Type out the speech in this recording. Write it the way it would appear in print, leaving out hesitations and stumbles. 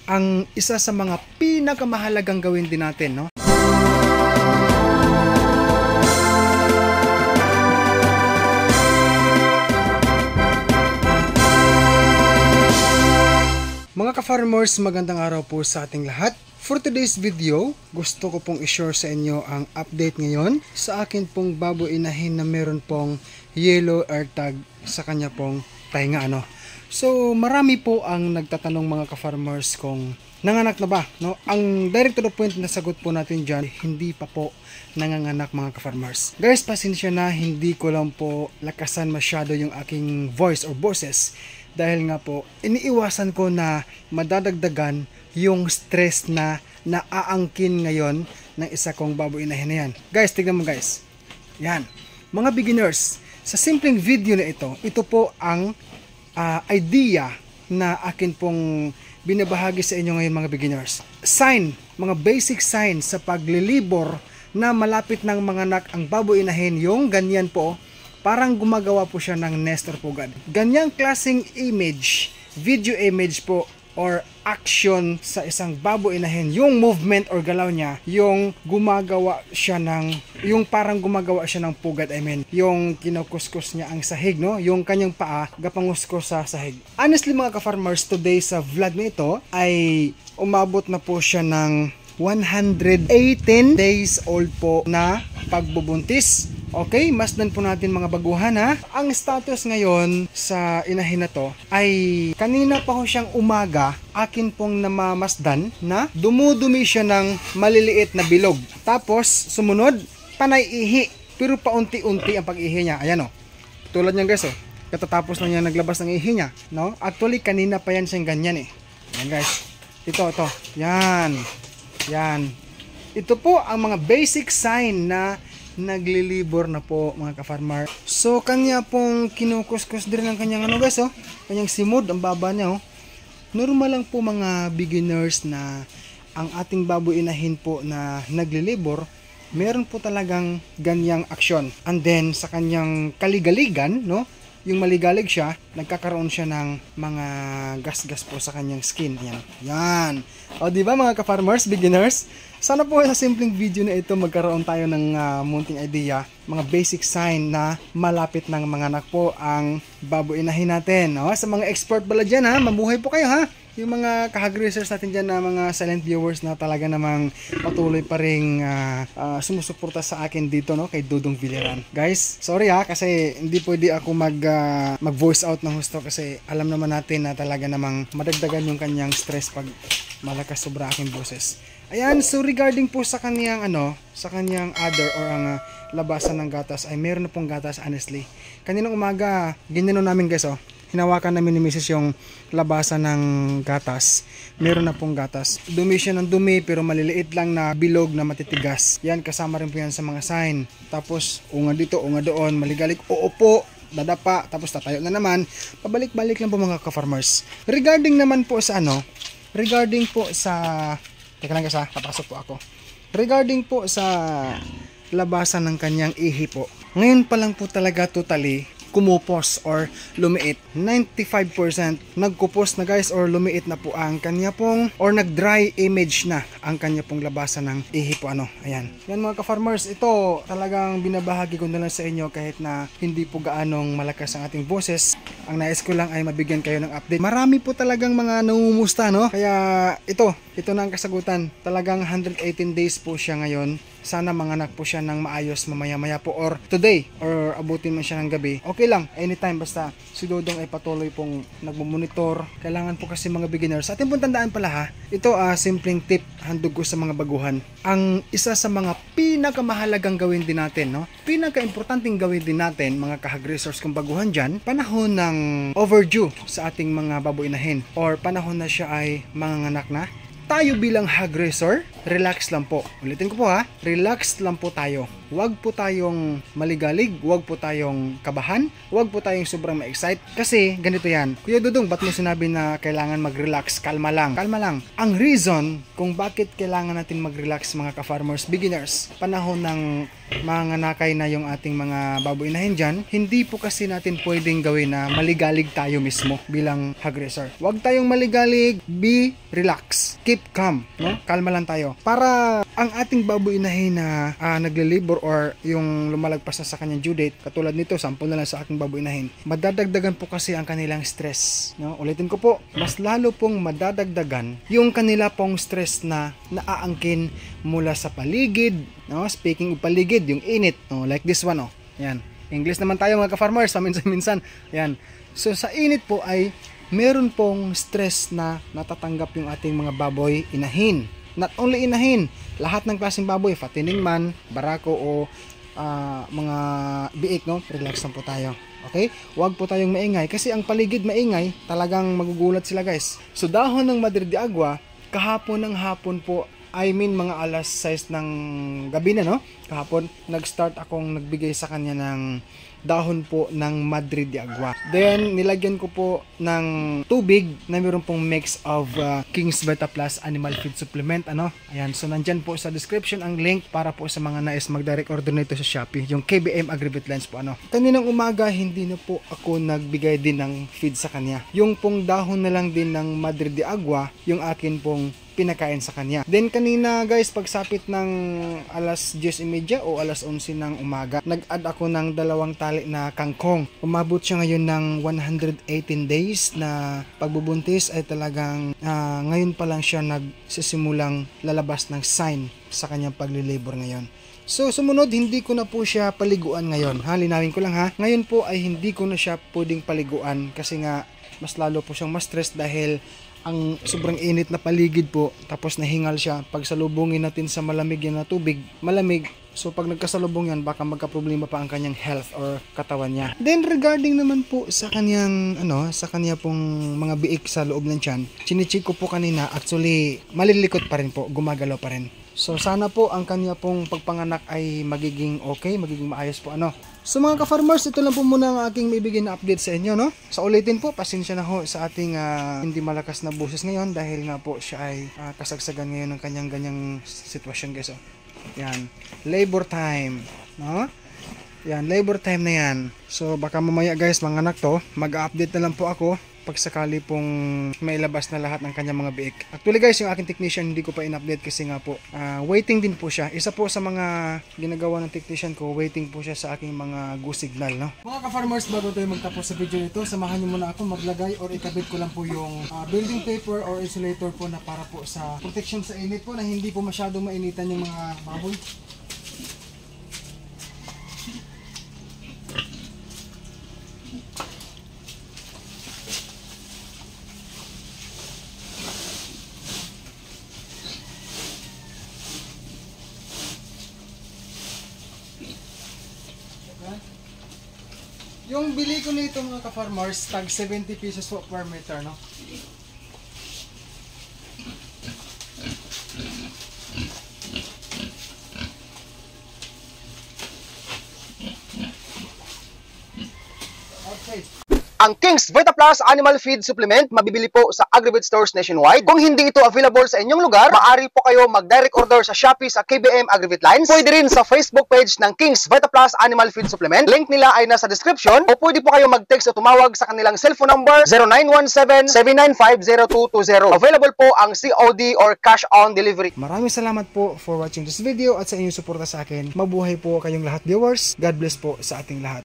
ang isa sa mga pinakamahalagang gawin din natin, no? Mga ka-farmers, magandang araw po sa ating lahat. For today's video, gusto ko pong i-share sa inyo ang update ngayon sa akin pong baboy inahin na meron pong yellow ear tag sa kanya pong tainga, ano. So, marami po ang nagtatanong mga ka-farmers kung nanganak na ba, no? Ang direct to the point na sagot po natin dyan, hindi pa po nanganganak mga ka-farmers. Guys, pasensya na, hindi ko lang po lakasan masyado yung aking voice or boses. Dahil nga po, iniiwasan ko na madadagdagan yung stress na naaangkin ngayon ng isa kong baboy inahin na yan. Guys, tignan mo guys. Yan. Mga beginners, sa simpleng video na ito po ang idea na akin pong binabahagi sa inyo ngayon mga beginners. Sign, mga basic sign sa paglilibor na malapit ng manganak ang baboy inahin, yung ganyan po. Parang gumagawa po siya ng nest or pugad. Ganyang klaseng image, video image po or action sa isang baboy inahin, yung movement or galaw niya, yung gumagawa siya ng, yung parang gumagawa siya ng pugad, yung kinukuskus niya ang sahig, no? Yung kanyang paa, gapanguskos sa sahig. Honestly mga ka-farmers, today sa vlog na ito ay umabot na po siya ng 118 days old po na pagbubuntis. Okay, masdan po natin mga baguhan ha. Ang status ngayon sa inahin na to ay kanina pa ho siyang umaga, akin pong namamasdan na dumudumi siya ng maliliit na bilog. Tapos sumunod, panay ihi. Pero paunti-unti ang pag-ihi niya. Ayan o. Tulad niyan guys o. Katatapos na niya naglabas ng ihi niya. No? Actually kanina pa yan siyang ganyan eh. Ayan guys. Ito. Yan. Yan. Ito po ang mga basic sign na naglilibor na po mga ka-farmer. So kanya pong kinukuskus din ang kanyang ano guys oh. Kanyang simod, ang baba niya oh. Normal lang po mga beginners na ang ating baboy inahin po na naglilibor, meron po talagang ganyang aksyon. And then sa kanyang kaligaligan, no? Yung maligalig siya, nagkakaroon siya ng mga gas-gas po sa kanyang skin. Ayan. Yan. O diba mga ka-farmers, beginners? Sana po sa simpleng video na ito magkaroon tayo ng munting idea, mga basic sign na malapit ng mga anak po ang baboy inahin natin. O, sa mga expert pala dyan ha, mabuhay po kayo ha. Yung mga kahag-research natin dyan na mga silent viewers na talaga namang patuloy pa rin sumusuporta sa akin dito, no, kay Dudong Villaran. Guys, sorry ha, kasi hindi pwede ako mag-voice out ng husto kasi alam naman natin na talaga namang madagdagan yung kanyang stress pag malakas sobra aking boses. Ayan, so regarding po sa kanyang sa kanyang udder or ang labasan ng gatas ay meron na pong gatas honestly. Kaninang umaga, ginano namin guys oh. Hinawakan namin ni Mrs. yung labasan ng gatas. Meron na pong gatas. Dumi siya ng dumi pero maliliit lang na bilog na matitigas. Yan, kasama rin po yan sa mga sign. Tapos, unga dito, unga doon, maligalig, uupo, dadapa, tapos tatayo na naman. Pabalik-balik lang po mga ka-farmers. Regarding naman po sa teka lang guys ha, papasok po ako. Regarding po sa labasan ng kanyang ihi po, ngayon pa lang po talaga totally kumupos or lumiit. 95% nagkupos na guys or lumiit na po ang kanya pong or nag-dry image na ang kanya pong labasan ng ihi po ayan. Yan mga ka-farmers, ito talagang binabahagi ko na lang sa inyo kahit na hindi po gaanong malakas ang ating boses. Ang nais ko lang ay mabigyan kayo ng update. Marami po talagang mga nangumusta, no? Kaya ito na ang kasagutan. Talagang 118 days po siya ngayon. Sana manganak po siya ng maayos mamaya-maya po or today or abutin man siya ng gabi. Okay lang, anytime basta si Dodong ay patuloy pong nagmumonitor. Kailangan po kasi mga beginners. Atin pong tandaan pala ha, ito simpleng tip handog ko sa mga baguhan. Ang isa sa mga pinakamahalagang gawin din natin, no? Pinaka-importanting gawin din natin mga kahag-resource kung baguhan dyan, panahon ng overdue sa ating mga baboy inahin or panahon na siya ay manganganak na. Tayo bilang hog raiser, relax lang po. Ulitin ko po ha, relax lang po tayo. Huwag po tayong maligalig, huwag po tayong kabahan, huwag po tayong sobrang ma-excite. Kasi ganito yan. Kuya Dudong, ba't mo sinabi na kailangan mag-relax? Kalma lang. Kalma lang. Ang reason kung bakit kailangan natin mag-relax mga ka-farmers, beginners, panahon ng mga nakay na yung ating mga baboy inahin dyan, hindi po kasi natin pwedeng gawin na maligalig tayo mismo bilang hog raiser. Huwag tayong maligalig, be relax, keep calm, no? Kalma lang tayo. Para ang ating baboy inahin na nagle-labor or yung lumalagpas na sa kanyang due date, katulad nito, sample na lang sa aking baboy inahin, madadagdagan po kasi ang kanilang stress, no? Ulitin ko po, mas lalo pong madadagdagan yung kanila pong stress na naaangkin mula sa paligid, no? Speaking of paligid, yung init, no? Like this one, oh. Yan. English naman tayo mga ka-farmers, minsan. Yan. So sa init po ay meron pong stress na natatanggap yung ating mga baboy inahin. Not only inahin, lahat ng klaseng baboy, fatining man, barako o mga biik, no? Relax lang po tayo. Okay? Huwag po tayong maingay kasi ang paligid maingay, talagang magugulat sila guys. So dahon ng Madre de Agua, kahapon ng hapon po, I mean mga alas 6 ng gabi na, no? Kahapon, nag-start akong nagbigay sa kanya ng dahon po ng Madre de Agua. Then, nilagyan ko po ng tubig na mayroon pong mix of King's Vita Plus Animal Feed Supplement. Ano? Ayan. So, nandyan po sa description ang link para po sa mga nais mag-direct order nito sa Shopee. Yung KBM Agri-Vet Lines po. Ano? Kaninang umaga, hindi na po ako nagbigay din ng feed sa kanya. Yung pong dahon na lang din ng Madre de Agua, yung akin pong pinakain sa kanya. Then kanina guys, pagsapit ng alas 10:30 o alas 11 ng umaga, nag-add ako ng 2 tali na kangkong. Umabot siya ngayon ng 118 days na pagbubuntis ay talagang ngayon pa lang siya nagsisimulang lalabas ng sign sa kanyang paglilabor ngayon. So, sumunod, hindi ko na po siya paliguan ngayon. Ha, linawin ko lang ha. Ngayon po ay hindi ko na siya pwedeng paliguan kasi nga mas lalo po siyang ma-stress dahil ang sobrang init na paligid po, tapos nahingal siya. Pag salubungin natin sa malamig yan na tubig, malamig. So pag nagkasalubong yan, baka magka-problema pa ang kanyang health or katawan niya. Then regarding naman po sa kanyang sa kanya pong mga biik sa loob ng tiyan, chine-check ko po kanina, actually malilikot pa rin po, gumagalaw pa rin. So sana po ang kanya pong pagpanganak ay magiging okay, magiging maayos po So mga ka-farmers, ito lang po muna ang aking maibigay na update sa inyo, no? Sa ulitin po, pasensya na ho sa ating hindi malakas na boses ngayon dahil nga po siya ay kasagsagan ngayon ng kanyang ganyang sitwasyon guys. Oh. Yan, labor time, no? Yan, labor time na yan. So baka mamaya guys, mga anak to, mag-update na lang po ako pag sakali pong may labas na lahat ng kanyang mga biik. Actually guys, yung aking technician hindi ko pa in-update kasi nga po waiting din po siya. Isa po sa mga ginagawa ng technician ko, waiting po siya sa aking mga go signal, no? Mga ka-farmers, bago tayo magtapos sa video nito, samahan niyo muna ako maglagay or ikabit ko lang po yung building paper or insulator po na para po sa protection sa init po na hindi po masyadong mainitan yung mga baboy. Yung bili ko nito mga ka-farmers, tag 70 pesos po per meter, no? Okay. Ang King's Vita Plus Animal Feed Supplement mabibili po sa Agri-Vet Stores nationwide. Kung hindi ito available sa inyong lugar, maaari po kayo mag-direct order sa Shopee sa KBM Agri-Vet Lines. Pwede rin sa Facebook page ng King's Vita Plus Animal Feed Supplement. Link nila ay nasa description. O pwede po kayo mag-text o tumawag sa kanilang cellphone number 0917-795-0220. Available po ang COD or cash on delivery. Maraming salamat po for watching this video at sa inyong suporta sa akin. Mabuhay po kayong lahat viewers. God bless po sa ating lahat.